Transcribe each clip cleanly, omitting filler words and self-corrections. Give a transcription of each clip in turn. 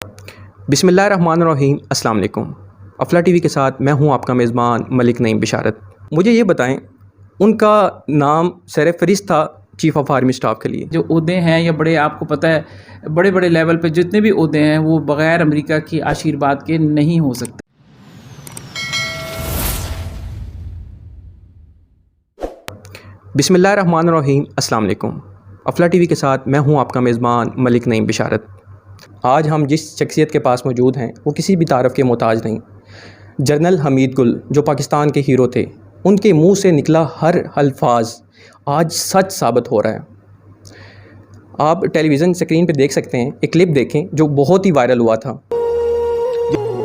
बिस्मिल्लाहिर्रहमानिर्रहीम। अस्सलाम वालेकुम। अफला टीवी के साथ मैं हूं आपका मेज़बान मलिक नईम बिशारत। मुझे ये बताएं, उनका नाम सर फहरिस्त था चीफ़ ऑफ आर्मी स्टाफ के लिए। जो ओहदे हैं या बड़े, आपको पता है बड़े बड़े लेवल पे जितने भी ओहदे हैं वो बग़ैर अमेरिका की आशीर्वाद के नहीं हो सकते। बिस्मिल्लाहिर्रहमानिर्रहीम। अस्सलाम वालेकुम। अफला टीवी के साथ मैं हूं आपका मेज़बान मलिक नईम बिशारत। आज हम जिस शख्सियत के पास मौजूद हैं वो किसी भी तारफ़ के मोहताज नहीं। जनरल हमीद गुल जो पाकिस्तान के हीरो थे, उनके मुंह से निकला हर अल्फाज आज सच साबित हो रहा है। आप टेलीविज़न स्क्रीन पे देख सकते हैं, एक क्लिप देखें जो बहुत ही वायरल हुआ था।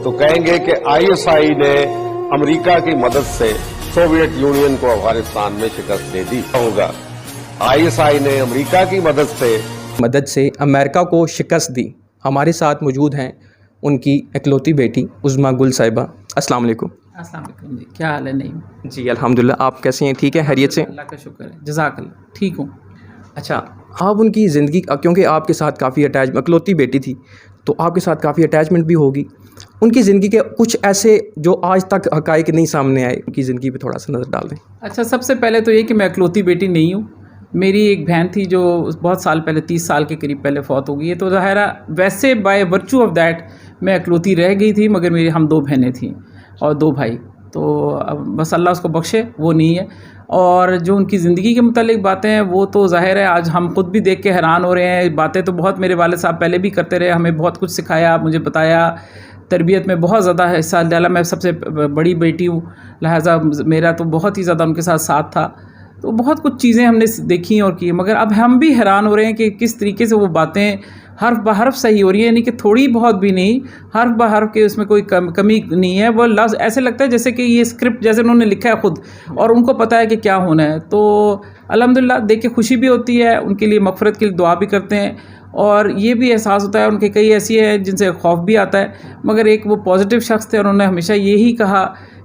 तो कहेंगे कि आईएसआई ने अमेरिका की मदद से सोवियत यूनियन को अफगानिस्तान में शिकस्त दे दी होगा। आईएसआई ने अमेरिका की मदद से अमेरिका को शिकस्त दी। हमारे साथ मौजूद हैं उनकी इकलौती बेटी उज़्मा गुल साहिबा। अस्सलाम वालेकुम। अस्सलाम वालेकुम जी, क्या हाल है? नहीं जी अल्हम्दुलिल्लाह, आप कैसे हैं? ठीक है, खैरियत से? अल्लाह का शुक्र है, जज़ाकल्लाह, ठीक हूँ। अच्छा, आप उनकी ज़िंदगी, क्योंकि आपके साथ काफ़ी अटैच, इकलौती बेटी थी तो आपके साथ काफ़ी अटैचमेंट भी होगी, उनकी ज़िंदगी के कुछ ऐसे जो आज तक हक़ाइक़ नहीं सामने आए, उनकी ज़िंदगी पे थोड़ा सा नज़र डाल दें। अच्छा, सबसे पहले तो ये कि मैं इकलौती बेटी नहीं हूँ। मेरी एक बहन थी जो बहुत साल पहले, 30 साल के करीब पहले फ़ौत हो गई है, तो ज़ाहिरा वैसे बाय वर्चू ऑफ दैट मैं इकलौती रह गई थी, मगर मेरी हम 2 बहनें थीं और 2 भाई। तो अब बस अल्लाह उसको बख्शे, वो नहीं है। और जो उनकी ज़िंदगी के मुतालिक बातें हैं वो तो ज़ाहिर है आज हम खुद भी देख के हैरान हो रहे हैं। बातें तो बहुत मेरे वालिद साहब पहले भी करते रहे, हमें बहुत कुछ सिखाया, मुझे बताया, तरबियत में बहुत ज़्यादा हिस्सा डाला। मैं सबसे बड़ी बेटी हूँ, लिहाजा मेरा तो बहुत ही ज़्यादा उनके साथ था। तो बहुत कुछ चीज़ें हमने देखी और की, मगर अब हम भी हैरान हो रहे हैं कि किस तरीके से वो बातें हर्फ ब हर्फ सही हो रही है, यानी कि थोड़ी बहुत भी नहीं, हर्फ ब हर्फ के उसमें कोई कमी नहीं है। वो लफ्ज़ ऐसे लगता है जैसे कि ये स्क्रिप्ट जैसे उन्होंने लिखा है ख़ुद और उनको पता है कि क्या होना है। तो अल्हम्दुलिल्लाह देख के खुशी भी होती है, उनके लिए मग़फ़िरत के लिए दुआ भी करते हैं और ये भी एहसास होता है। उनके कई ऐसी हैं जिनसे खौफ भी आता है, मगर एक वो पॉजिटिव शख्स थे और उन्होंने हमेशा यही कहा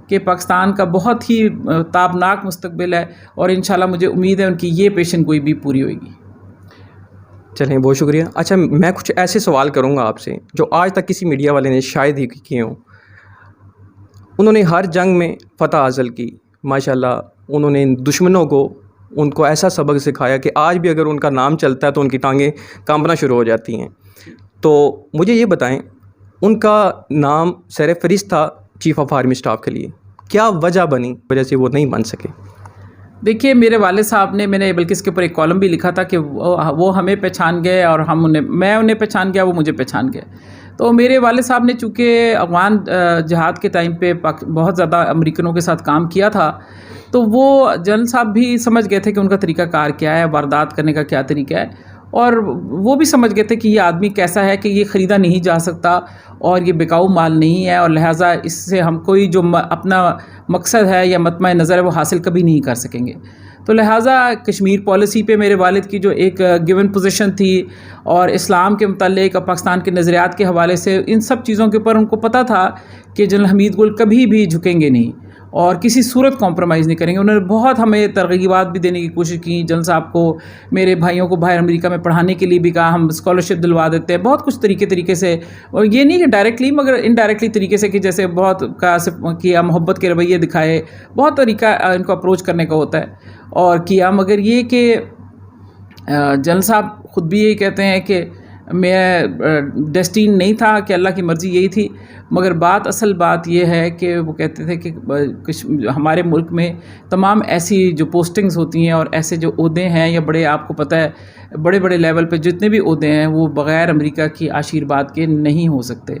कि पाकिस्तान का बहुत ही ताबनाक मुस्तक़बिल है और इंशाल्लाह मुझे उम्मीद है उनकी ये पेशन गोई भी पूरी होगी। चलें, बहुत शुक्रिया। अच्छा, मैं कुछ ऐसे सवाल करूंगा आपसे जो आज तक किसी मीडिया वाले ने शायद ही किए हों। उन्होंने हर जंग में फ़तह हासिल की, माशाल्लाह। उन्होंने दुश्मनों को उनको ऐसा सबक सिखाया कि आज भी अगर उनका नाम चलता है तो उनकी टांगें कांपना शुरू हो जाती हैं। तो मुझे ये बताएं, उनका नाम सर फहरिस्त था चीफ़ ऑफ आर्मी स्टाफ के लिए, क्या वजह बनी वजह से वो नहीं बन सके? देखिए, मेरे वालिद साहब ने, मैंने बल्कि इसके ऊपर एक कॉलम भी लिखा था कि वो हमें पहचान गए और मैं उन्हें पहचान गया, वो मुझे पहचान गए। तो मेरे वालिद साहब ने चूँकि अफ़गान जिहाद के टाइम पे बहुत ज़्यादा अमेरिकनों के साथ काम किया था, तो वो जनरल साहब भी समझ गए थे कि उनका तरीक़ाकार क्या है, वारदात करने का क्या तरीका है, और वो भी समझ गए थे कि ये आदमी कैसा है कि ये ख़रीदा नहीं जा सकता और ये बिकाऊ माल नहीं है, और लिहाजा इससे हम कोई जो अपना मकसद है या मतमा नज़र है वो हासिल कभी नहीं कर सकेंगे। तो लिहाजा कश्मीर पॉलिसी पे मेरे वालिद की जो एक गिवन पोजीशन थी और इस्लाम के मुतालिक और पाकिस्तान के नज़रियात के हवाले से, इन सब चीज़ों के ऊपर उनको पता था कि जनरल हमीद गुल कभी भी झुकेंगे नहीं और किसी सूरत कॉम्प्रोमाइज़ नहीं करेंगे। उन्होंने बहुत हमें तरगीबात भी देने की कोशिश की। जनरल साहब को, मेरे भाइयों को बाहर अमेरिका में पढ़ाने के लिए भी कहा, हम स्कॉलरशिप दिलवा देते हैं, बहुत कुछ तरीके से। और ये नहीं कि डायरेक्टली मगर इनडायरेक्टली तरीके से, कि जैसे बहुत किया, मोहब्बत के रवैये दिखाए, बहुत तरीका इनको अप्रोच करने का होता है और किया। मगर ये कि जनरल साहब ख़ुद भी यही कहते हैं कि मैं डेस्टिन नहीं था, कि अल्लाह की मर्ज़ी यही थी। मगर असल बात ये है कि वो कहते थे कि हमारे मुल्क में तमाम ऐसी जो पोस्टिंग्स होती हैं और ऐसे जो ओहदे हैं या बड़े, आपको पता है बड़े बड़े लेवल पे जितने भी ओहदे हैं वो बग़ैर अमेरिका की आशीर्वाद के नहीं हो सकते।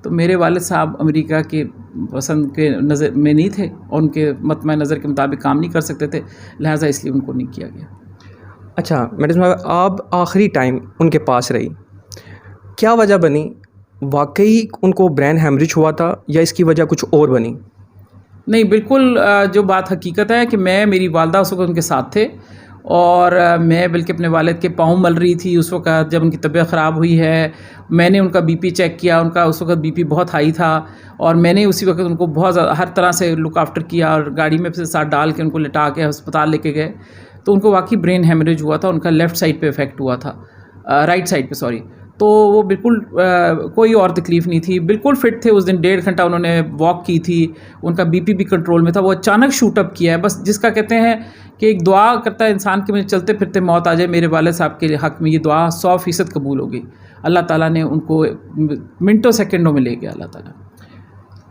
तो मेरे वालिद साहब अमेरिका के पसंद के नज़र में नहीं थे और उनके मतमा नज़र के मुताबिक काम नहीं कर सकते थे, लिहाजा इसलिए उनको नहीं किया गया। अच्छा मैडम साहब, आप आखिरी टाइम उनके पास रही, क्या वजह बनी? वाकई उनको ब्रेन हेमरेज हुआ था या इसकी वजह कुछ और बनी? नहीं, बिल्कुल जो बात हकीकत है कि मेरी वालदा उस वक्त उनके साथ थे और मैं बल्कि अपने वालिद के पाँव मल रही थी उस वक्त जब उनकी तबीयत ख़राब हुई है। मैंने उनका बीपी चेक किया, उनका उस वक्त बीपी बहुत हाई था और मैंने उसी वक्त उनको बहुत ज़्यादा हर तरह से लुक आफ्टर किया और गाड़ी में से साथ डाल के उनको लिटा के अस्पताल लेके गए। तो उनको वाकई ब्रेन हेमरेज हुआ था, उनका लेफ़्ट साइड पे इफ़ेक्ट हुआ था, राइट साइड पे, सॉरी। تو وہ بالکل کوئی اور تکلیف نہیں تھی, بالکل فٹ تھے. اس دن 1.5 گھنٹہ انہوں نے واک کی تھی, ان کا بی پی بھی کنٹرول میں تھا. وہ اچانک شوٹ اپ کیا ہے, بس جس کا کہتے ہیں کہ ایک دعا کرتا ہے انسان کہ مجھے چلتے پھرتے موت آ جائے. میرے والد صاحب کے حق میں یہ دعا 100% قبول ہوگی. اللہ تعالیٰ نے ان کو منٹوں سیکنڈوں میں لے گیا اللہ تعالیٰ.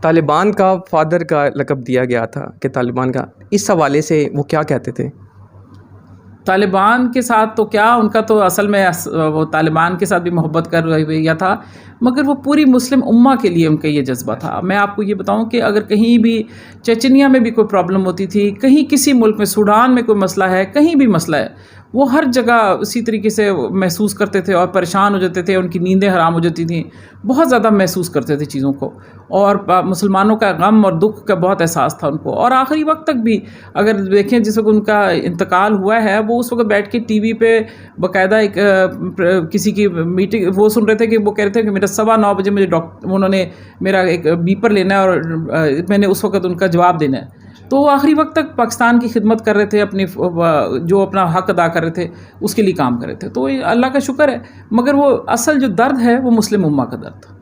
طالبان کا فادر کا لقب دیا گیا تھا کہ طالبان کا, اس حوالے سے وہ کیا کہتے تھے؟ طالبان کے ساتھ تو کیا, ان کا تو اصل میں وہ طالبان کے ساتھ بھی محبت کر رہا تھا, مگر وہ پوری مسلم امہ کے لیے ان کا یہ جذبہ تھا. میں آپ کو یہ بتاؤں کہ اگر کہیں بھی چچنیا میں بھی کوئی پرابلم ہوتی تھی, کہیں کسی ملک میں سوڈان میں کوئی مسئلہ ہے, کہیں بھی مسئلہ ہے, وہ ہر جگہ اسی طریقے سے محسوس کرتے تھے اور پریشان ہو جاتے تھے. ان کی نیندیں حرام ہو جاتی تھیں, بہت زیادہ محسوس کرتے تھے چیزوں کو, اور مسلمانوں کا غم اور دکھ کا بہت احساس تھا ان کو. اور آخری وقت تک بھی اگر دیکھیں جس وقت ان کا انتقال ہوا ہے, وہ اس وقت بیٹھ کے ٹی وی پہ باقاعدہ ایک کسی کی میٹنگ وہ سن رہے تھے کہ وہ کہہ رہے تھے کہ میرا 9:15 بجے مجھے انہوں نے میرا ایک بیپر لینا ہے اور میں نے اس وقت ان کا جواب دینا ہے. تو وہ آخری وقت تک پاکستان کی خدمت کر رہے تھے, اپنی جو اپنا حق ادا کر رہے تھے اس کے لیے کام کر رہے تھے. تو اللہ کا شکر ہے, مگر وہ اصل جو درد ہے وہ مسلم امہ کا درد تھا.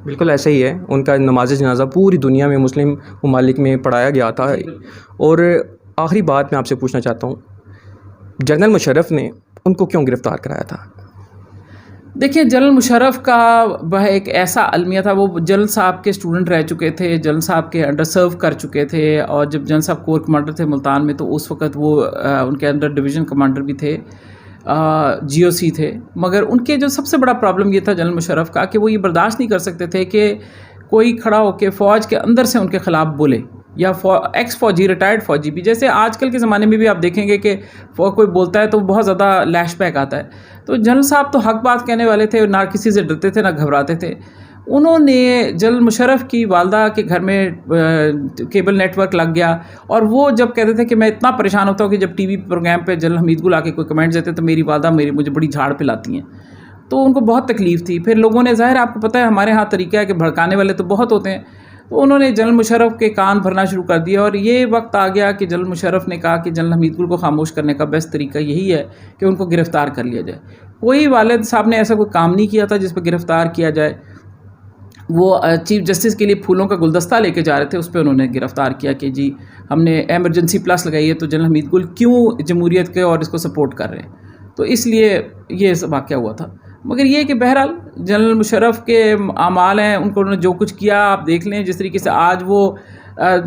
بالکل ایسا ہی ہے. ان کا نماز جنازہ پوری دنیا میں مسلم ممالک میں پڑھایا گیا تھا. اور آخری بات میں آپ سے پوچھنا چاہتا ہوں, جنرل مشرف نے ان کو کیوں گرفتار کرایا تھا؟ دیکھیں, جنرل مشرف کا وہ ایک ایسا المیہ تھا, وہ جنرل صاحب کے اسٹوڈنٹ رہ چکے تھے, جنرل صاحب کے انڈر سرو کر چکے تھے, اور جب جنرل صاحب کور کمانڈر تھے ملتان میں تو اس وقت وہ ان کے انڈر ڈویژن کمانڈر بھی تھے, جی او سی تھے. مگر ان کے جو سب سے بڑا پرابلم یہ تھا جنرل مشرف کا کہ وہ یہ برداشت نہیں کر سکتے تھے کہ کوئی کھڑا ہو کے فوج کے اندر سے ان کے خلاف بولے, یا ایکس فوجی ریٹائرڈ فوجی بھی. جیسے آج کل کے زمانے میں بھی آپ دیکھیں گے کہ کوئی بولتا ہے تو بہت زیادہ لیش بیک آتا ہے. تو جنرل صاحب تو حق بات کہنے والے تھے, نہ کسی سے ڈرتے تھے نہ گھبراتے تھے. انہوں نے جنرل مشرف کی والدہ کے گھر میں کیبل نیٹ ورک لگ گیا, اور وہ جب کہتے تھے کہ میں اتنا پریشان ہوتا ہوں کہ جب ٹی وی پروگرام پہ جنرل حمید گل آ کے کوئی کمنٹس دیتے تو میری والدہ مجھے بڑی جھاڑ پلاتی ہیں. تو ان کو بہت تکلیف تھی. پھر لوگوں نے, ظاہر آپ کو پتہ ہے ہمارے ہاں طریقہ ہے کہ بھڑکانے والے تو بہت ہوتے ہیں, تو انہوں نے جنرل مشرف کے کان بھرنا شروع کر دیا. اور یہ وقت آ گیا کہ جنرل مشرف نے کہا کہ جنرل حمید گل کو خاموش کرنے کا بیسٹ طریقہ یہی ہے کہ ان کو گرفتار کر لیا جائے. کوئی والد صاحب نے ایسا کوئی کام نہیں کیا تھا جس پہ گرفتار کیا جائے. وہ چیف جسٹس کے لیے پھولوں کا گلدستہ لے کے جا رہے تھے, اس پہ انہوں نے گرفتار کیا کہ جی ہم نے ایمرجنسی پلس لگائی ہے تو جنرل حمید گل کیوں جمہوریت کے اور اس کو سپورٹ کر رہے ہیں. تو اس لیے یہ واقعہ ہوا تھا. مگر یہ کہ بہرحال جنرل مشرف کے اعمال ہیں, ان کو انہوں نے جو کچھ کیا آپ دیکھ لیں. جس طریقے سے آج وہ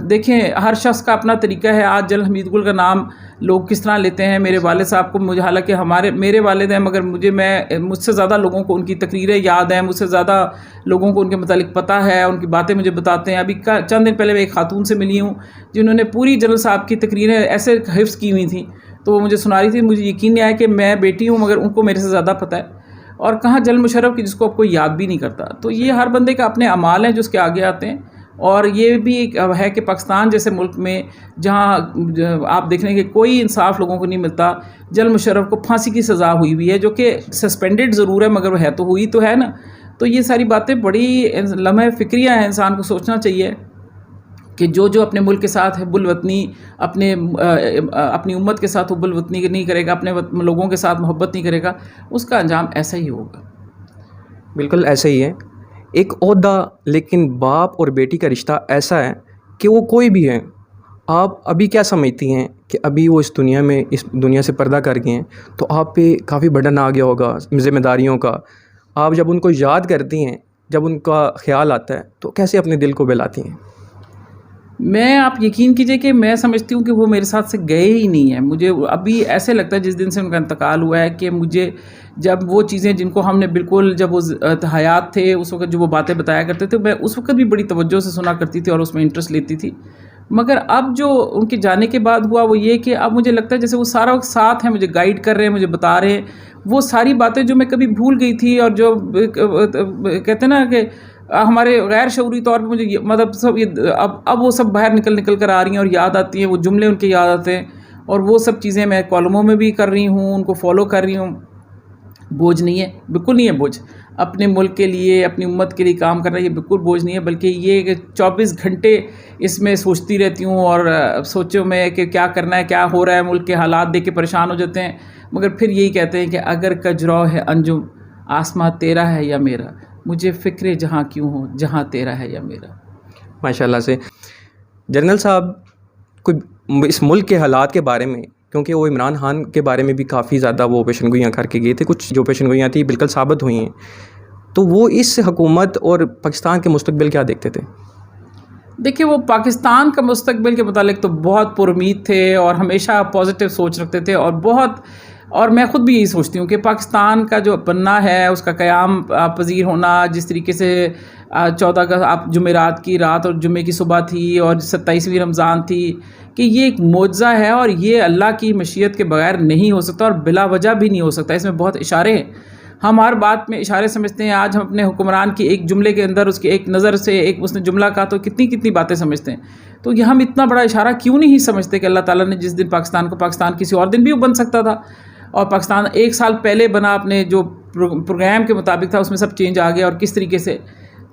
دیکھیں, ہر شخص کا اپنا طریقہ ہے. آج جنرل حمید گل کا نام لوگ کس طرح لیتے ہیں. میرے والد صاحب کو, مجھے حالانکہ میرے والد ہیں, مگر مجھ سے زیادہ لوگوں کو ان کی تقریریں یاد ہیں, مجھ سے زیادہ لوگوں کو ان کے متعلق پتہ ہے, ان کی باتیں مجھے بتاتے ہیں. ابھی چند دن پہلے میں ایک خاتون سے ملی ہوں جنہوں نے پوری جنرل صاحب کی تقریریں ایسے حفظ کی ہوئی تھیں, تو وہ مجھے سنا رہی تھی. مجھے یقین نہیں آیا کہ میں بیٹی ہوں مگر ان کو میرے سے زیادہ پتہ ہے. اور کہاں جنرل مشرف کی جس کو اب کوئی یاد بھی نہیں کرتا. تو یہ ہر بندے کا اپنے اعمال ہیں جو اس کے آگے آتے ہیں. اور یہ بھی ہے کہ پاکستان جیسے ملک میں جہاں آپ دیکھ لیں کہ کوئی انصاف لوگوں کو نہیں ملتا, جنرل مشرف کو پھانسی کی سزا ہوئی ہے, جو کہ سسپینڈڈ ضرور ہے مگر وہ ہے تو ہوئی تو ہے نا. تو یہ ساری باتیں بڑی لمحہ فکریہ ہیں, انسان کو سوچنا چاہیے کہ جو اپنے ملک کے ساتھ حب الوطنی, اپنی امت کے ساتھ حب الوطنی نہیں کرے گا, اپنے لوگوں کے ساتھ محبت نہیں کرے گا, اس کا انجام ایسا ہی ہوگا. بالکل ایسا ہی ہے. ایک عہدہ, لیکن باپ اور بیٹی کا رشتہ ایسا ہے کہ وہ کوئی بھی ہے. آپ ابھی کیا سمجھتی ہیں کہ ابھی وہ اس دنیا سے پردہ کر گئے ہیں, تو آپ پہ کافی برڈن آ گیا ہوگا ذمہ داریوں کا. آپ جب ان کو یاد کرتی ہیں, جب ان کا خیال آتا ہے, تو کیسے اپنے دل کو بہلاتی ہیں؟ آپ یقین کیجئے کہ میں سمجھتی ہوں کہ وہ میرے ساتھ سے گئے ہی نہیں ہیں. مجھے ابھی ایسے لگتا ہے جس دن سے ان کا انتقال ہوا ہے کہ مجھے جب وہ چیزیں جن کو ہم نے بالکل جب وہ حیات تھے اس وقت جو وہ باتیں بتایا کرتے تھے, میں اس وقت بھی بڑی توجہ سے سنا کرتی تھی اور اس میں انٹرسٹ لیتی تھی. مگر اب جو ان کے جانے کے بعد ہوا وہ یہ کہ اب مجھے لگتا ہے جیسے وہ سارا وقت ساتھ ہیں, مجھے گائیڈ کر رہے ہیں, مجھے بتا رہے ہیں وہ ساری باتیں جو میں کبھی بھول گئی تھی, اور جو کہتے ہیں نا کہ ہمارے غیر شعوری طور پہ مجھے مطلب سب یہ اب وہ سب باہر نکل کر آ رہی ہیں اور یاد آتی ہیں, وہ جملے ان کے یاد آتے ہیں. اور وہ سب چیزیں میں کالموں میں بھی کر رہی ہوں, ان کو فالو کر رہی ہوں. بوجھ نہیں ہے, بالکل نہیں ہے بوجھ. اپنے ملک کے لیے, اپنی امت کے لیے کام کرنا یہ بالکل بوجھ نہیں ہے, بلکہ یہ کہ 24 گھنٹے اس میں سوچتی رہتی ہوں اور سوچوں میں کہ کیا کرنا ہے, کیا ہو رہا ہے. ملک کے حالات دیکھ کے پریشان ہو جاتے ہیں, مگر پھر یہی کہتے ہیں کہ اگر کجرو ہے انجم आसमां तेरा है या मेरा, मुझे फ़िक्र जहाँ क्यों हो, जहाँ तेरा है या मेरा। माशाल्लाह से। जनरल साहब, कोई इस मुल्क के हालात के बारे में, क्योंकि वो इमरान खान के बारे में भी काफ़ी ज़्यादा वो पेशन गोइयाँ करके गए थे, कुछ जो पेशन गोइयाँ थी बिल्कुल साबित हुई हैं, तो वो इस हुकूमत और पाकिस्तान के मुस्तकबिल क्या देखते थे? देखिए, वो पाकिस्तान का मुस्तकबिल के मुतालिक तो बहुत पुरुमीद थे और हमेशा पॉजिटिव सोच रखते थे, और मैं ख़ुद भी यही सोचती हूँ कि पाकिस्तान का जो बनना है, उसका क़याम पज़ीर होना, जिस तरीके से 14 अगस्त आप जुमेरात की रात और जुमे की सुबह थी और 27वीं रमज़ान थी, कि ये एक मोज़ा है और ये अल्लाह की मशीयत के बगैर नहीं हो सकता और बिला वजह भी नहीं हो सकता। इसमें बहुत इशारे हैं, हम हर बात में इशारे समझते हैं। आज हम अपने हुक्मरान की एक जुमले के अंदर, उसकी एक नज़र से, एक उसने जुमला कहा तो कितनी कितनी बातें समझते हैं। तो ये हम इतना बड़ा इशारा क्यों नहीं समझते कि अल्लाह ताला ने जिस दिन पाकिस्तान को, पाकिस्तान किसी और दिन भी बन सकता था, और पाकिस्तान 1 साल पहले बना, अपने जो प्रोग्राम के मुताबिक था उसमें सब चेंज आ गया, और किस तरीके से।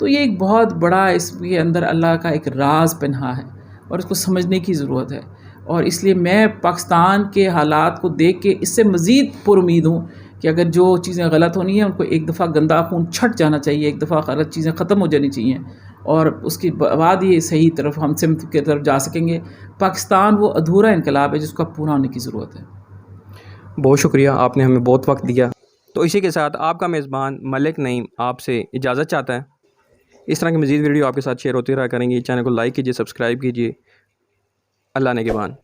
तो ये एक बहुत बड़ा, इसके अंदर अल्लाह का एक राज पन्हा है और इसको समझने की ज़रूरत है। और इसलिए मैं पाकिस्तान के हालात को देख के इससे मज़ीद पुरुमीद हूँ कि अगर जो चीज़ें गलत होनी हैं उनको एक दफ़ा गंदा खून छट जाना चाहिए, एक दफ़ा गलत चीज़ें ख़त्म हो जानी चाहिए, और उसके बाद ये सही तरफ, हम सिमत की तरफ जा सकेंगे। पाकिस्तान वो अधूरा इनकलाब है जिसको पूरा होने की ज़रूरत है। बहुत शुक्रिया, आपने हमें बहुत वक्त दिया। तो इसी के साथ आपका मेज़बान मलिक नईम आपसे इजाज़त चाहता है। इस तरह की मज़ीद वीडियो आपके साथ शेयर होती रहा करेंगी। चैनल को लाइक कीजिए, सब्सक्राइब कीजिए। अल्लाह ने के बान।